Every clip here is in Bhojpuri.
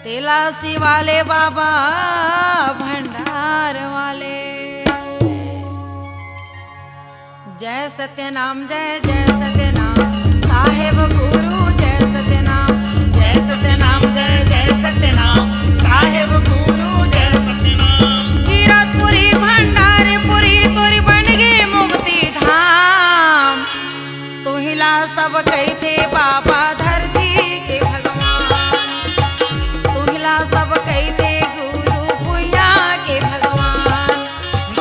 तेलासी वाले बाबा भंडार वाले। जय सत्यनाम जय जय सत्यनाम साहेब गुरु जय सत्यनाम। जय सत्यनाम जय जय सत्यनाम साहेब गुरु जय सत्यनाम। कीरतपुरी भंडारपुरी तोरी बन गई मुक्ति धाम। तू हिला सब कही थे बाबा धरती के भगवान। तू हिला सब कही थे गुरु भुइया के भगवान।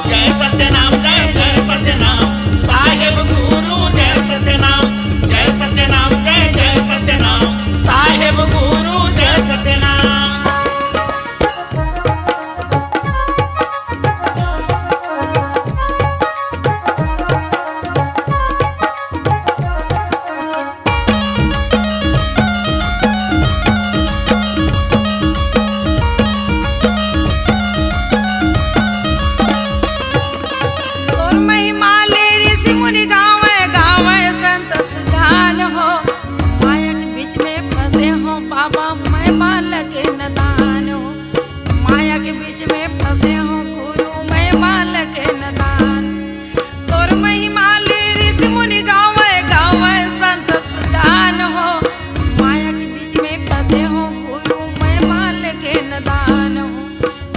जय सत्यनाम जय जय सत्यनाम साहेब गुरु जय सत्यनाम। जय सत्यनाम जय जय सत्यनाम साहेब गुरु जय सत्यनाम। तोर महिमा ले ऋषि मुनि गावे गावे संत सुजान हो। माया के बीच में फंसे हो बाबा मैं बालक नदान हो। माया के बीच में फंसे हो गुरु मैं बालक नदान। तोर महिमा ले ऋषि मुनि गावे गावे संत सुजान हो। माया के बीच में फंसे हो गुरु मैं बालक नदान हो।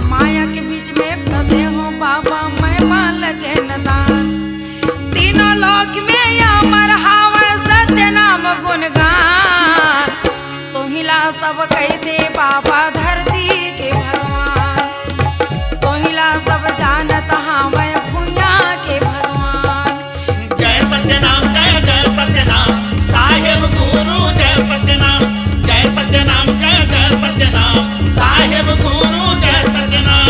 माया के बीच में फंसे हो बाबा मैं बालक नदान। तीनों लोक में या मरहावे सत्य नाम गुणगान। तो हिला सब कही थे बाबा धरती के भगवान। तो हिला सब जानत हाँ मैं भुइया के भगवान। जय सत्यनाम जय जय सत्यनाम साहेब गुरु जय सत्यनाम। जय सत्यनाम जय जय सत्यनाम साहेब गुरु जय सत्यनाम।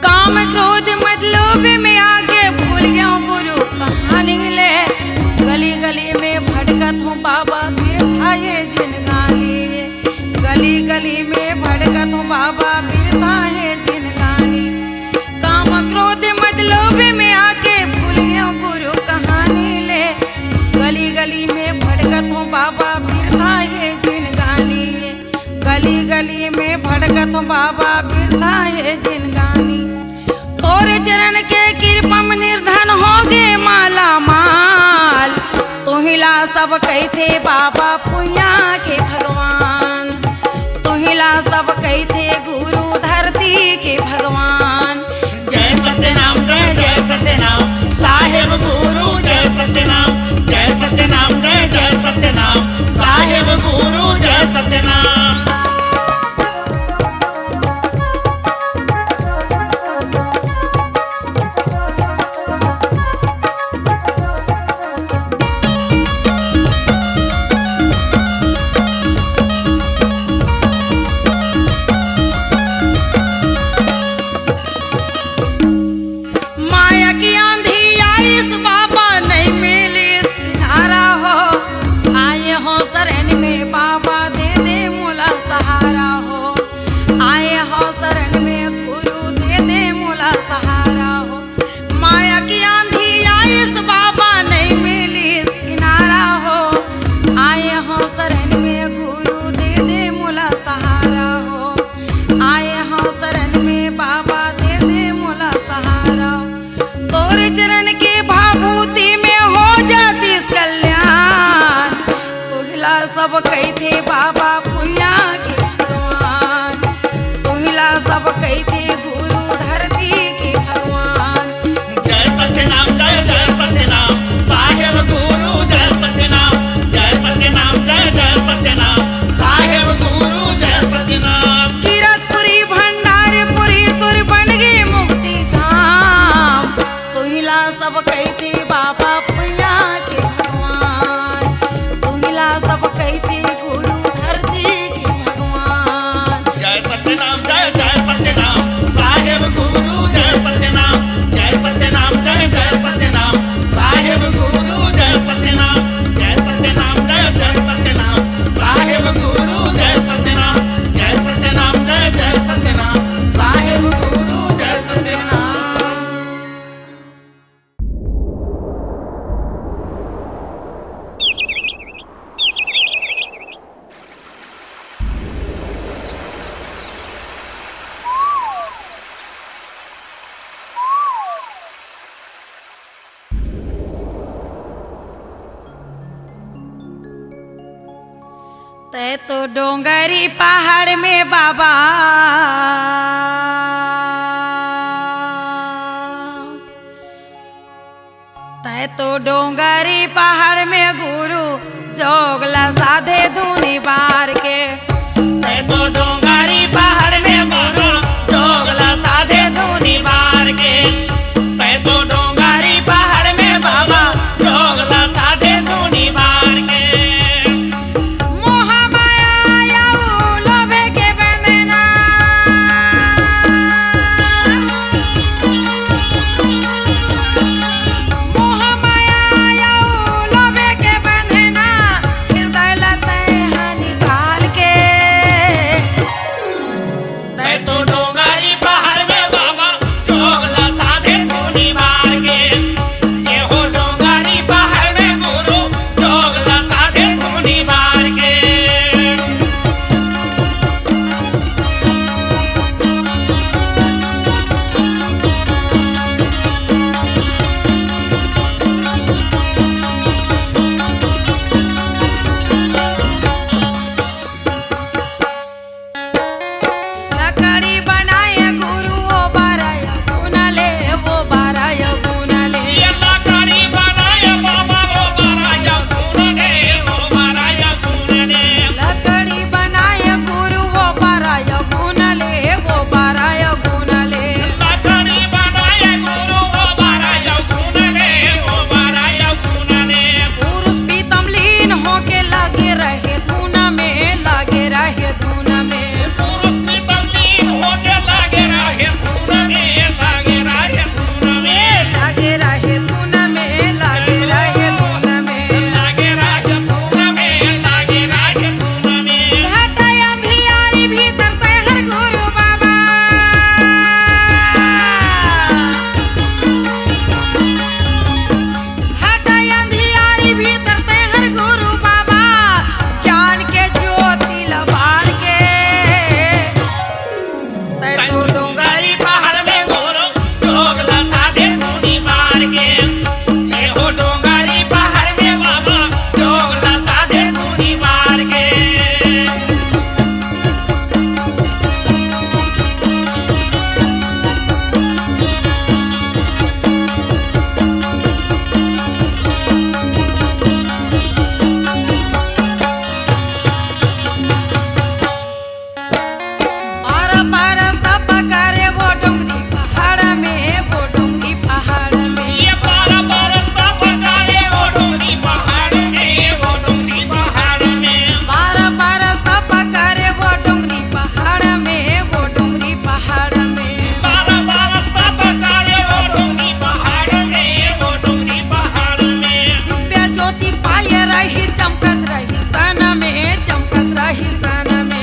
काम क्रोध मत लोभ में आगे भूल गया गुरु कहानी ले। गली गली में भटकत हूँ बाबा बिरथा ये जिन गाली। गली गली में भटकत हूँ बाबा बिरथा ये जिन गाली। काम क्रोध मत लोभ में आके भूल गया गुरु कहानी ले। गली गली में भटकत हूँ बाबा बिरथा ये जिन गाली। गली गली में भटकत हूँ बाबा बिरथा ये जिन गानी। तोरे चरण के कृपा में निर्धन हो गए माला माल। तू हिला सब कही थे बाबा पुइया के भगवान। तू हिला सब कही थे गुरु धरती के भगवान। जय सत्यनाम जय जय सत्यनाम साहेब गुरु जय सत्यनाम। जय सत्यनाम जय जय सत्यनाम साहेब गुरु जय सत्यनाम। तै तो डोंगरी पहाड़ में बाबा तै तो डोंगरी पहाड़ में गुरु जोगला साधे धुनी बार के तै तो डोंगरी पहाड़ में गुरु जोगला साधे धुनी बार के तै तो डोंगरी पहाड़ में बाबा जोगला साधे धुनी बार के मोह माया आऊ लोभे के बंधना मोह माया आऊ लोभे के बंधना हृदय लते हानि काल के तै तो डोंगरी पहाड़ में बाबा जोगला साधे धुनी बार के ये हो डोंगरी पहाड़ में गुरु जोगला साधे धुनी बार के लकड़ी बनाए गुरु ओ बाराय गुनले वो बाराय गुनले ये लकड़ी बनाए बाबा वो बाराया गुनने वो बाराया गुनने लकड़ी बनाए गुरु वो बाराय गुनले वो बाराय गुनले लकड़ी बनाए गुरु वो बाराया गुनने वो बाराया गुनने पुरुष पीतम लीन होके लगे रहे धुन में लगे रहे धुन में पुरुष की तल्लीन होके लागे रहे धुन में लागे रहे धुन में लगे रहे धुन में लगे रहे धुन में लागे रहे धुन में लागे रहे धुन में घटाय अंधियारी भीतर तहर गुरु बाबा घटाय अंधियारी भीतर तहर गुरु बाबा ज्ञान के ज्योति लबार के तै तो डोंगरी पहाड़ में गुरु जोगला साधे धुनी बार के ये हो डोंगरी पहाड़ में बाबा जोगला साधे धुनी बार के पारा पारा तप करे वो डोंगरी पहाड़ में वो डोंगरी पहाड़ में ये पारा पारा तप करे वो डोंगरी पहाड़ में वो डोंगरी पहाड़ में पारा पारा तप करे वो डोंगरी पहाड़ में वो डोंगरी पहाड़ में पारा पारा तप करे वो डोंगरी पहाड़ में वो डोंगरी पहाड़ में दिव्य ज्योति पाए रही चमकत रही तन में चमकत रही तन में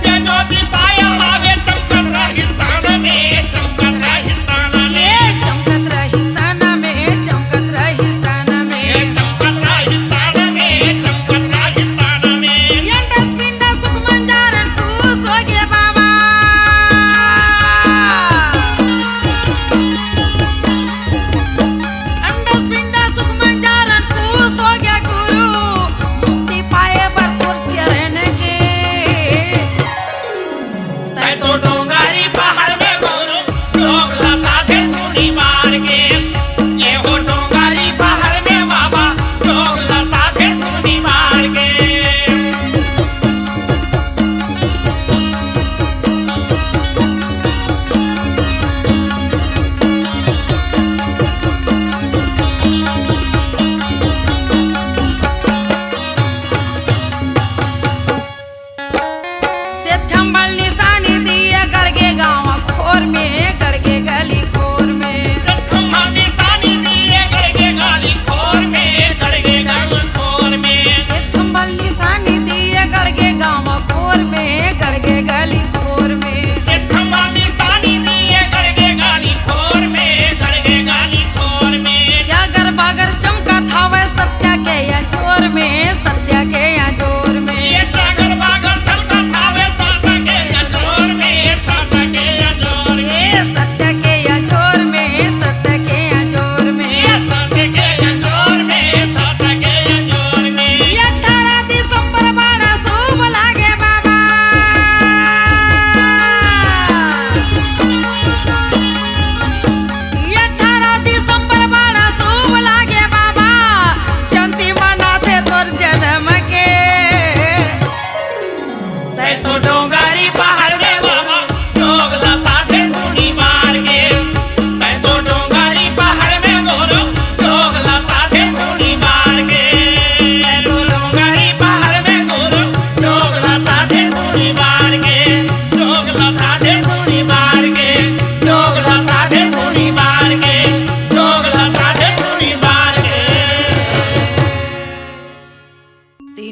ये ज्योति पाया आगे चमकत रही तान में चमकत रही तान ये में चमकत रही तन में चमकत रही तन ये में चमकत रही तान में चमकत रही तान में ಎಂಡಸ್ ಪಿಂಡ ಸುಖ ಮಂಜಾರನ್ ತೂ ಸೋಗೆ ಬಾಬಾ ಅಂಡಸ್ ಪಿಂಡ ಸುಖ ಮಂಜಾರನ್ ತೂ ಸೋಗೆ ಗುರು ಮುಕ್ತಿ ಪಾಯ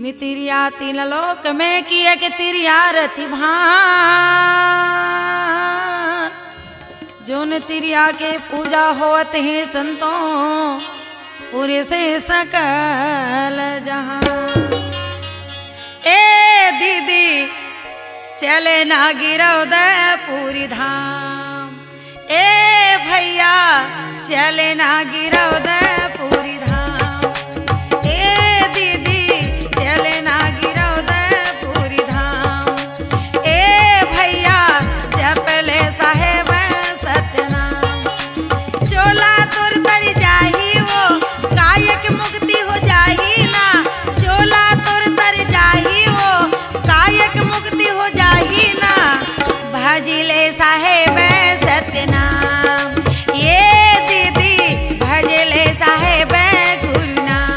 तीन तिरिया तीन लोक में किए के तिरिया रति भान जोन तिरिया के पूजा होत है संतों पूरे से सकल जहां। ए दीदी चले ना गिरौ दे पूरी धाम, ए भैया चले ना गिरौ दे पूरी धाम, ए दीदी चले ना गिरौ दे पूरी धाम, ए भैया जपले साहेब सत्यनाम। चोला तुर तर जाही वो कायक मुक्ति हो जाही ना, चोला तुर तर जाही वो कायक मुक्ति हो जाही ना, भजिले साहेब सत्यनाम, ये दीदी भजले साहेब गुरु नाम।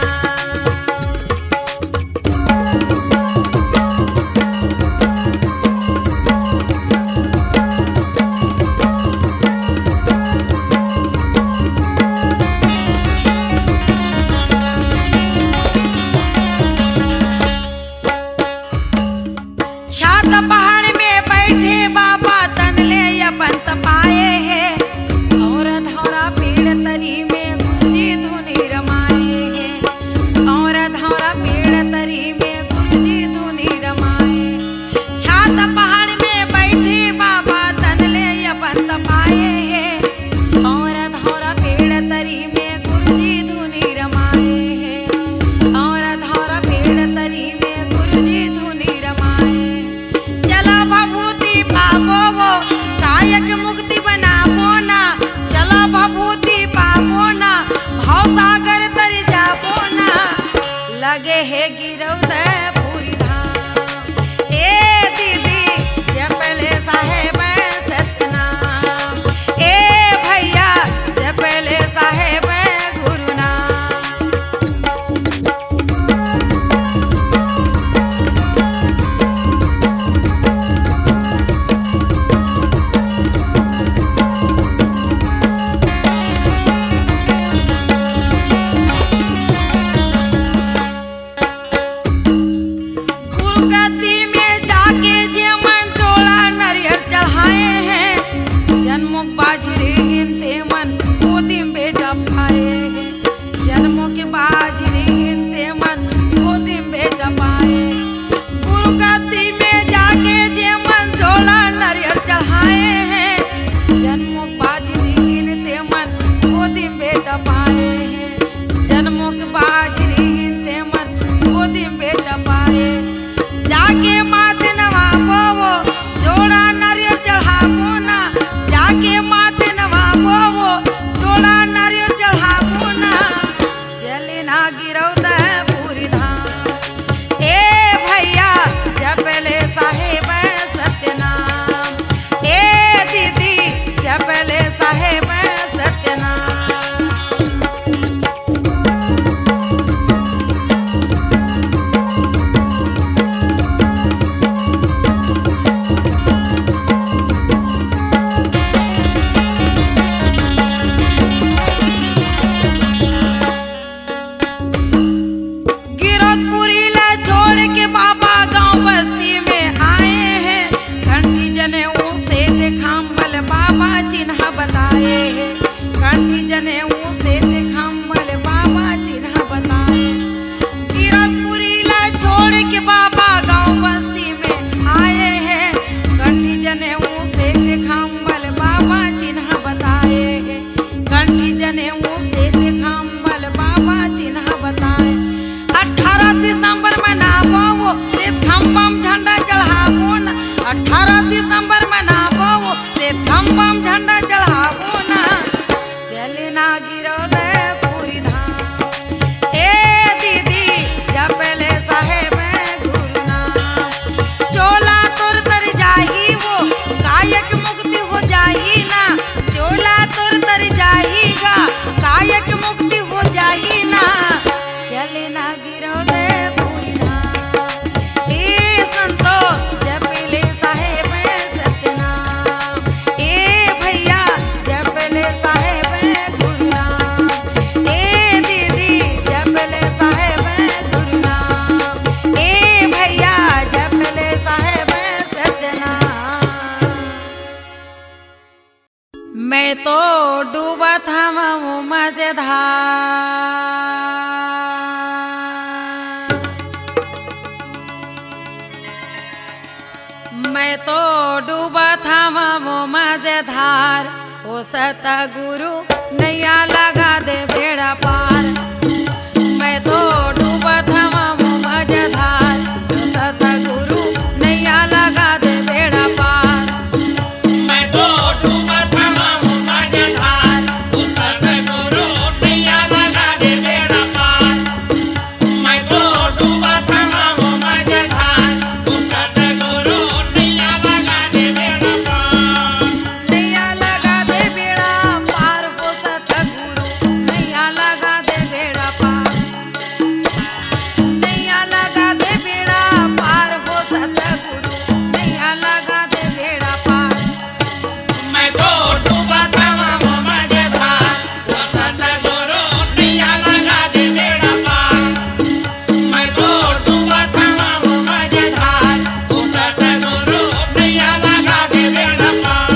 छात पहाड़ में बैठे बाबा तनले अपन तपाए है, और धौरा पेड़ तरी में गुरुजी धुनी रमाए है, और धौरा पेड़ तरी में गुरुजी धुनी रमाए। छात पहाड़ में बैठे बाबा तनले अपन तपाए है, और धौरा पेड़ तरी में गुरुजी धुनी रमाए है, और धौरा पेड़ तरी में गुरुजी धुनी रमाए। चला भभूति पावो वो कायक मुक्ति बनावो ना, चला भभूति पावो ना भाव सागर तर जावो ना, लगे है गिरौ दे पूरी धाम, ए दीदी जपले साहेब सत्यनाम, ए भैया जपले साहेब गुरु नाम। गुरु गद्दी में जाके जे मन सोला नरियर चढ़ाए हैं, जन्मों के बाजरे हिनते मन गोदी में बेटा पाए हैं, जन्मों के बाजरे हिनते मन गोदी में बेटा पाए। गुरु गद्दी में जाके जे मन सोला नरियर चढ़ाए हैं, जन्मों के बाजरे हिनते मन गोदी में बेटा पाए हैं, जन्मों के बाजरे हिनते मन गोदी में बेटा पाए। जाके माथे नवाबो वो सोना नारियल चढ़ाबो ना, जाके माथे नवाबो वो सोना नारियल चढ़ाबो ना, चले ना गिरौ दे पूरी धाम, ए भैया जपले साहेब सत्यनाम, ए दीदी जपले साहेब सत्यनाम। गिरौदपुरी ला छोड़ के बाबा गांव बस्ती में आए हैं, कंठी जनेऊ से दिखाम्बल बाबा चिन्ह बताए हैं, कंठी जनेऊ से दिखाम्बल बाबा चिन्ह बताए। गिरौदपुरी ला छोड़ के बाबा गांव बस्ती में आए हैं, कंठी जनेऊ से दिखाम्बल बाबा चिन्ह बताए हैं, कंठी जनेऊ से दिखाम्बल बाबा चिन्ह बताए। 18 दिसंबर मनावो वो से खम्बम झंडा चढ़ावो ना, 18 दिसंबर मनावो वो से खम्बम झंडा चढ़ावो ना, चले ना गिरौ दे पूरी धाम, ए दीदी जपले साहेब गुरु नाम। चोला तुर तर जाही वो कायक मुक्ति हो जाही ना, चोला तुर तर जाही गा कायक मुक्ति हो जाही ना, चले ना गिरौ दे पूरी धाम, ए संतो जपले साहेब सत्यनाम, ए भैया जपले साहेब गुरु नाम, ए दीदी जपले साहेब गुरु नाम, ए मैं तो डूबा था वो मजेदार, ओ सतगुरु नैया लगा दे बेड़ा पार। मैं तो डूबा था वो मजेदार, ओ सतगुरु नैया लगा दे बेड़ा पार। मैं तो डूबा था वो मजेदार, ओ सतगुरु नैया लगा दे बेड़ा पार। मैं तो डूबा था वो मजेदार, ओ सतगुरु नैया लगा दे बेड़ा पार। नैया लगा दे बेड़ा पार, ओ सतगुरु नैया लगा दे बेड़ा पार। नैया लगा दे बेड़ा पार, ओ सतगुरु नैया लगा दे बेड़ा पार। मैं तो डूबा था वो मजेदार, ओ सतगुरु नैया लगा दे बेड़ा पार। मैं तो डूबा था वो मजेदार, ओ सतगुरु नैया लगा दे बेड़ा पार।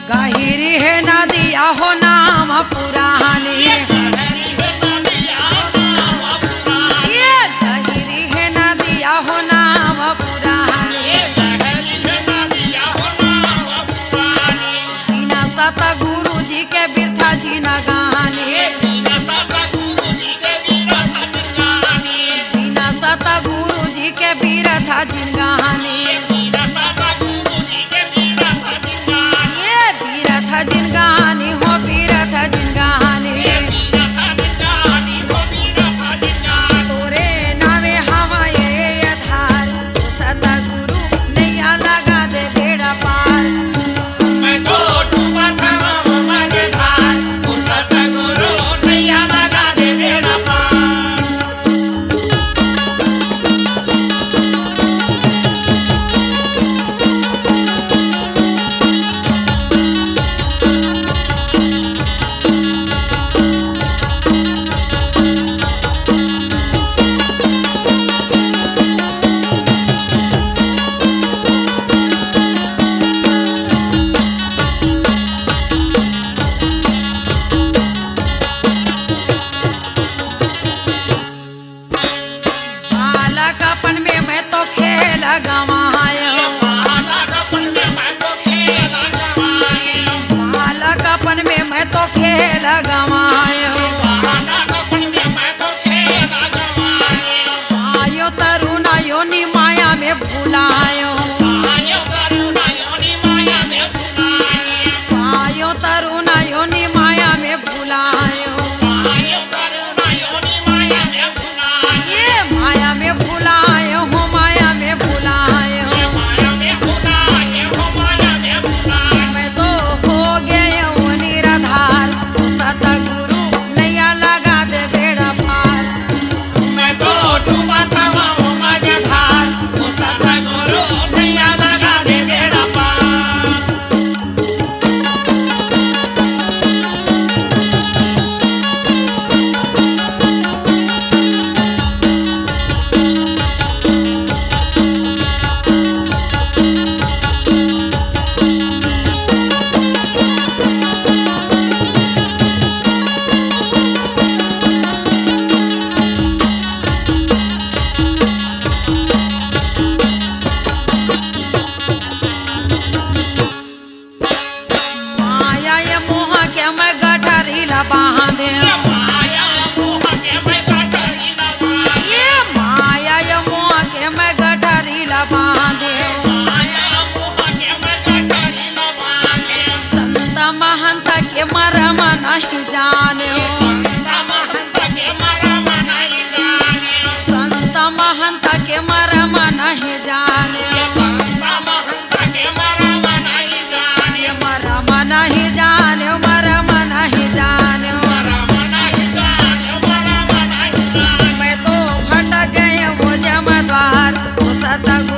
गहिरी है नदिया हो नाम पुरानी, ये गहिरी है नदिया हो नाम पुरानी। बिना सतगुरु जी के बिरथा जी न गानी, बिना सतगुरु जी के बिरथा जी गानी। ये बिरथा जिन गानी हो बिरथा जिन गानी। तोरे नावे हवा ये धार, ओ सतगुरु नैया लगा दे बेड़ा पार। मैं तो डूबा था वो मजेदार, ओ सतगुरु नैया लगा दे बेड़ा पार। बालकपन में मैं तो खेल गवायो, बालकपन में मैं तो खेल गवायो। आयो तरुणा योनि माया में भुलायो, आयो तरुणा योनि माया में भुलायो। ये माया में भुलायो हो माया में भुलायो। मैं तो हो गया वो निराधार, ओ सतगुरु नैया लगा दे बेड़ा पार। मैं तो डूबा था वो मजेदार, ओ सतगुरु नैया लगा दे बेड़ा पार। माया ये मोह के मैं गठरी ला बांधे, ये माया ये मोह के मैं गठरी ला बांधे। संत महंत के मरम नहीं जाने, संत महंत के मरम नहीं जाने। मरम नहीं जाने। मैं तो भटक गए वो जमद्वार, ओ सतगुरु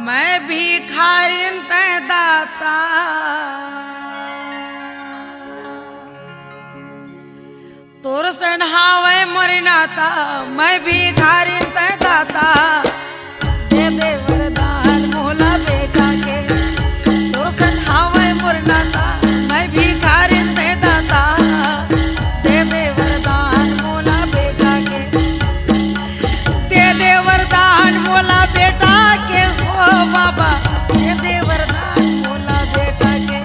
मैं भिखारिन तै दाता तोर सन्हावे मरनाता मैं भिखारिन तै दाता दे दे वरदान मोला बेटा के तोर सन्हावे मरनाता मैं भिखारिन तै दाता दे दे वरदान मोला बेटा के दे दे वरदान मोला बेटा के हो बाबा दे दे वरदान मोला बेटा के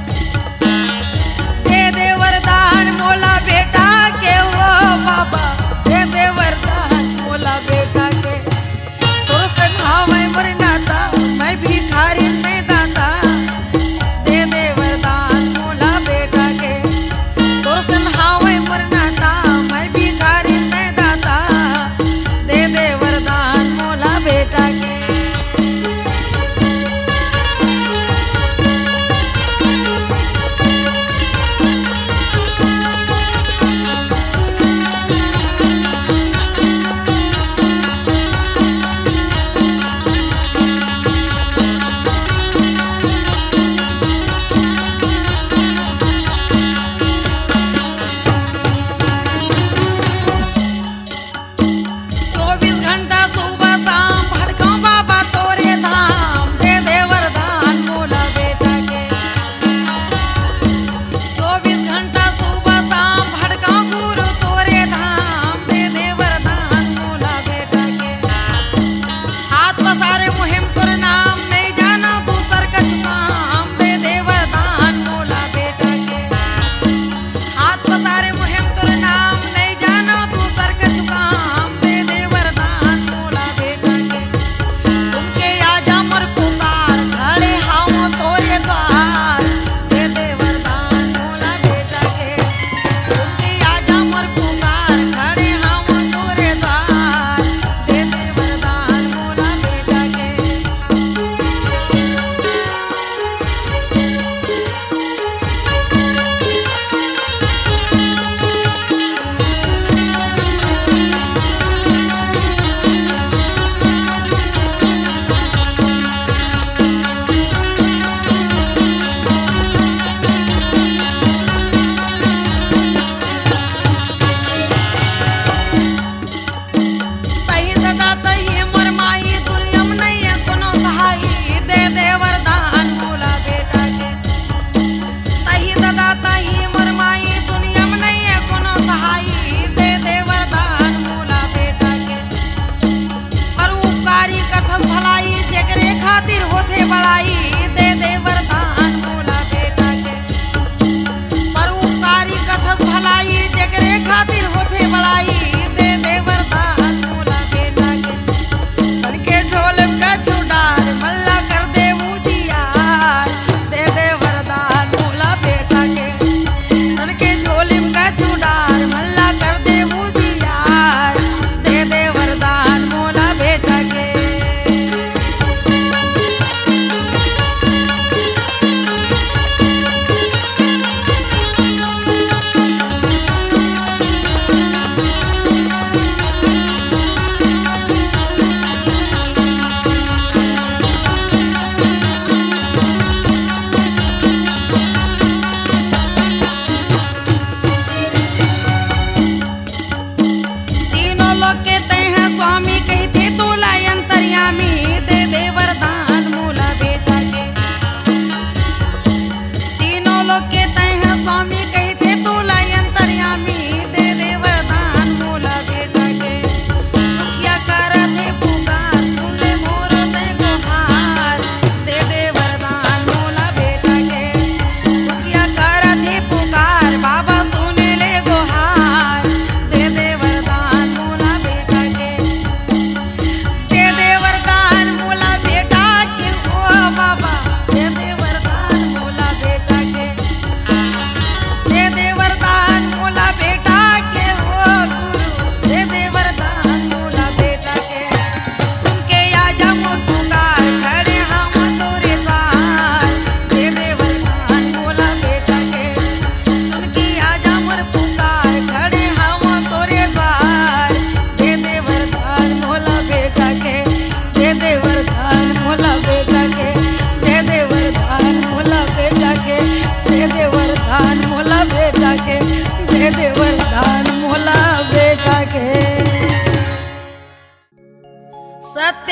दे दे वरदान मोला बेटा के हो बाबा दे दे वरदान मोला बेटा के तोर सन्हावे मरनाता मैं भिखारी नहीं दाता दे दे वरदान मोला बेटा के तोर सन्हावे मरनाता मैं भिखारी नहीं दाता दे दे वरदान मोला बेटा के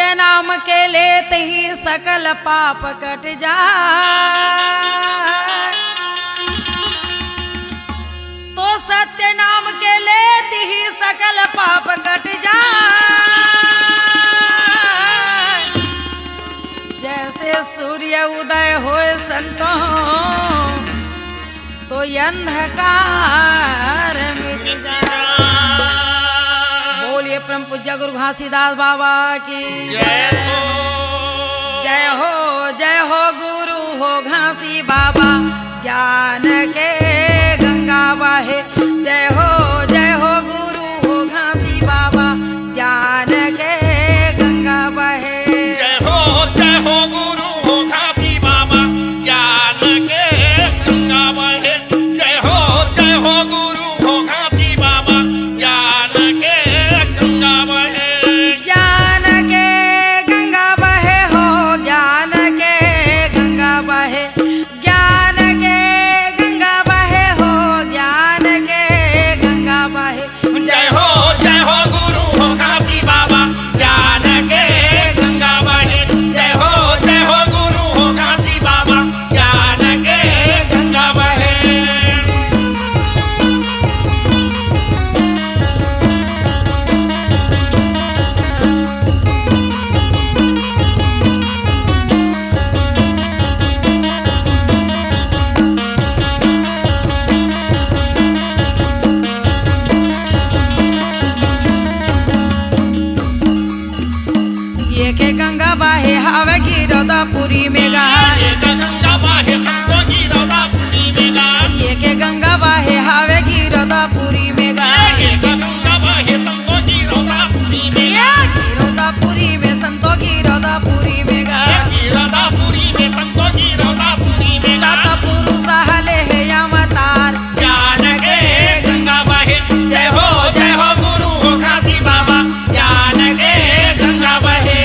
सत्य नाम के लेते ही सकल पाप कट जाए। तो सत्य नाम के लेते ही सकल पाप कट जाए। जैसे सूर्य उदय होए संतों तो अंधकार मिट जाए। बोलिए परम पूज्य गुरु घासीदास बाबा की जय हो। जय हो जय हो गुरु हो घासी बाबा ज्ञान के गंगा बहे। जय हो गुरु हो घासी बाबा ज्ञान के गंगा बहे। जय हो गुरु हो घासी बाबा ज्ञान के गंगा बहे। जय हो गुरु हो घासी बाबा ज्ञान के गंगा बहे। ज्ञान के गंगा बहे हो ज्ञान के गंगा बहे। ज्ञान के गंगा बहे हो ज्ञान के गंगा बहे। जय हो गुरु हो घासी बाबा ज्ञान के गंगा बहे। जय हो गुरु हो घासी बाबा ज्ञान के गंगा बहे। ये के गंगा बहे हवे गिरदापुरी में गा। ये गंगा बहे संतो गिरदापुरी में गा। ये के गंगा बहे हवे गिरदापुरी में गा। ये गंगा बहे संतो गिरदापुरी में गा। गिरदापुरी में संतो गिरदापुरी में गा। गिरदापुरी में संतो गिरदापुरी में गा। सात पुरुष हले है अवतार ज्ञान के गंगा बहे। जय हो गुरु हो घासी बाबा ज्ञान के गंगा बहे।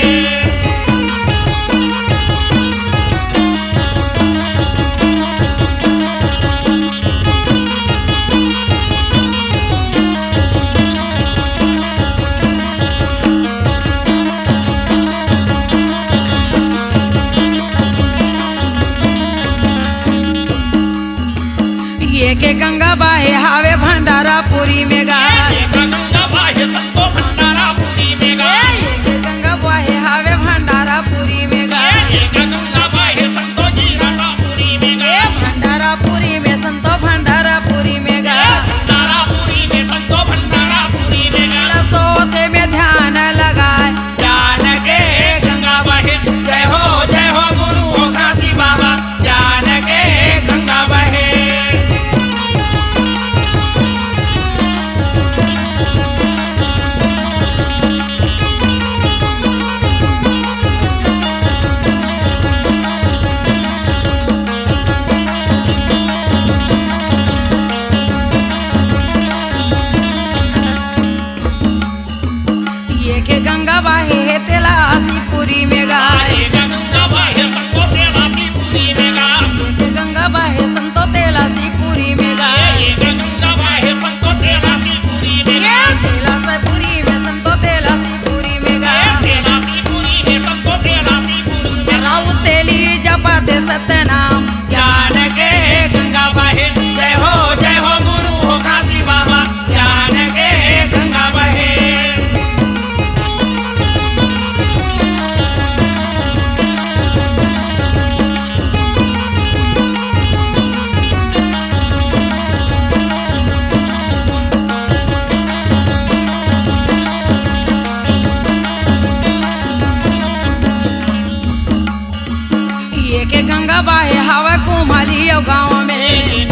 ये के गंगा बहे हवे भंडारापुरी में गा। ये गंगा बहे संतो भंडारापुरी में गा। ये के गंगा बहे हवे भंडारापुरी में गा। ये गंगा बहे संतो गिरदापुरी में गा। भंडारापुरी में संतो भंडारापुरी में गा। भंडारापुरी में संतो भंडारापुरी में गा। सोते में ध्यान लगाए ज्ञान के गंगा बहे। जय हो गुरु हो घासी बाबा ज्ञान के गंगा बहे। ये के गंगा बहे है तेलासीपुरी में गा। ये गंगा बहे संतो तेलासीपुरी में गा। ये गंगा बहे संतो तेलासीपुरी में गा। ये गंगा बहे संतो तेलासीपुरी में गा। तेलासीपुरी में संतो तेलासीपुरी में गा। तेलासीपुरी में संतो तेलासीपुरी में गा। राउ तेली जपते सत्य नाम ज्ञान के गंगा बहे। जय हो गुरु हो घासी बाबा ज्ञान के गंगा बहे। ये के गंगा बहे हवा कुमाली गाँव में।